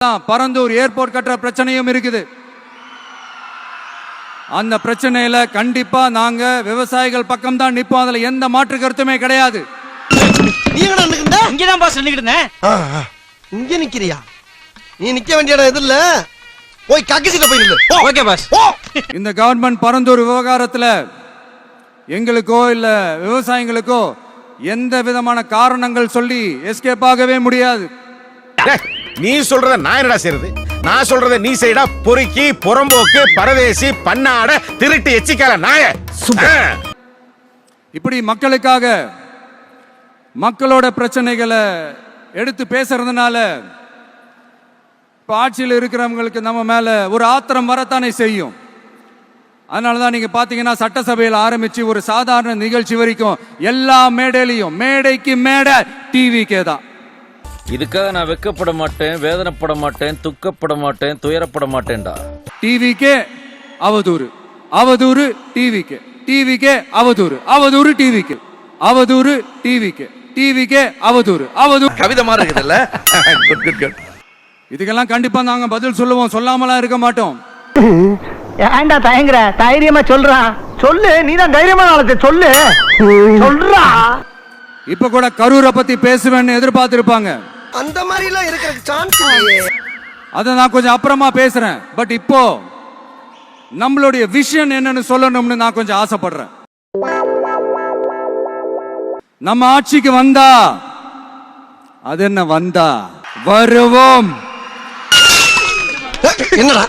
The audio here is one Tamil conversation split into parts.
பரந்தூர் ஏர்போர்ட் கட்டுற பிரச்சனையும் இருக்குது. அந்த பிரச்சனையில கண்டிப்பா நாங்க விவசாயிகள் பக்கம் தான் நிப்போம். அதுல எந்த மாற்று கருத்துமே கிடையாது. இங்க நிக்கிறியா? நீ நிக்க வேண்டிய இடம் எது இல்ல, போய் கக்கிசில போய் நில்லு. Okay boss. இந்த கவர்மெண்ட் பரந்தூர் விவகாரத்துல எங்களுக்கோ இல்ல விவசாயிகளுக்கோ எந்த விதமான காரணங்கள் சொல்லி எஸ்கேப் ஆகவே முடியாது. நீ சொல்றத நான் என்னடா செய்யறது? நான் சொல்றத நீ செய்டா. பொறுக்கி, புறம்போக்கு, பரதேசி, பன்னாட, திருட்டு, எச்சிக்கால நாய. இப்படி மக்களுக்காக மக்களோட பிரச்சனைகளை எடுத்து பேசுறதுனால இப்ப ஆட்சியில் இருக்கிறவங்களுக்கு நம்ம மேல ஒரு ஆத்திரம் வரத்தானே செய்யும். அதனாலதான் நீங்க பாத்தீங்கன்னா சட்டசபையில் ஆரம்பிச்சு ஒரு சாதாரண நிகழ்ச்சி வரைக்கும் எல்லா மேடையிலையும் மேடைக்கு மேடை டிவிக்கே தான். இதுக்காக நான் வெக்கப்பட மாட்டேன், வேதனைப்பட மாட்டேன், துக்கப்பட மாட்டேன், துயரப்பட மாட்டேன்டா. டிவிக்கே அவதூறு, அவதூறு டிவிக்கு, டிவிக்கே அவதூறு, அவதூறு டிவிக்கு, அவதூறு டிவிக்கு, டிவிக்கே அவதூறு, அவதூறு. கவிதை மாதிரி இருக்குதுல்ல? Good good good. இதுக்கெல்லாம் கண்டிப்பா நாங்க பதில் சொல்லுவோம், சொல்லாமலாம் இருக்க மாட்டோம். ஏன்டா தயங்குற? தைரியமா சொல்றா, சொல்லு. நீதான் தைரியமா நாளத்தை சொல்லு, சொல்றா. இப்ப கூட கரூரை பத்தி பேசுவேன்னு எதிர்பார்த்திருப்பாங்க. அந்த மாதிரி எல்லாம் இருக்கிற சான்ஸ் இல்லையே. அத நான் கொஞ்சம் அப்புறமா பேசுறேன். பட் இப்போ நம்மளுடைய விஷன் என்னன்னு சொல்லணும்னு நான் கொஞ்சம் ஆசைப்படுறேன். நம்ம ஆட்சிக்கு வந்தா, அது என்ன வந்தா, வருவோம். என்னடா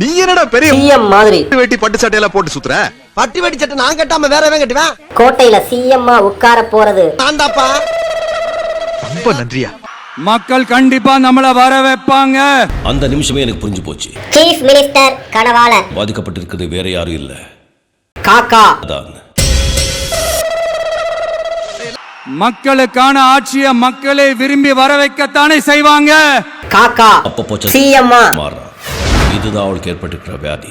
நீ என்னடா பெரிய சிஎம் மாதிரி வெட்டி பட்டு சட்டையெல்லாம் போட்டு சுத்துற? பட்டி வெட்டி சட்டை நான் கட்டாம வேற எவன் கட்டுவேன்? கோட்டையில சிஎம்மா உட்கார போறது ஆண்டாப்பா. ரொம்ப நன்றியா. மக்கள் கண்டிப்பா நம்மள வர வைப்பாங்க. அந்த நிமிஷமே எனக்கு புரிஞ்சு போச்சு. சீஃப் மினிஸ்டர் கனவால பாதிக்கப்பட்டிருக்கிறது வேற யாரும் இல்ல, காக்கா அதான். மக்களுக்கான ஆட்சியை மக்களே விரும்பி வர வைக்கத்தானே செய்வாங்க. காக்கா அப்ப போச்சு சிஎம்மா மாறா. இதுதான் அவளுக்கு ஏற்பட்டிருக்கிற வியாதி.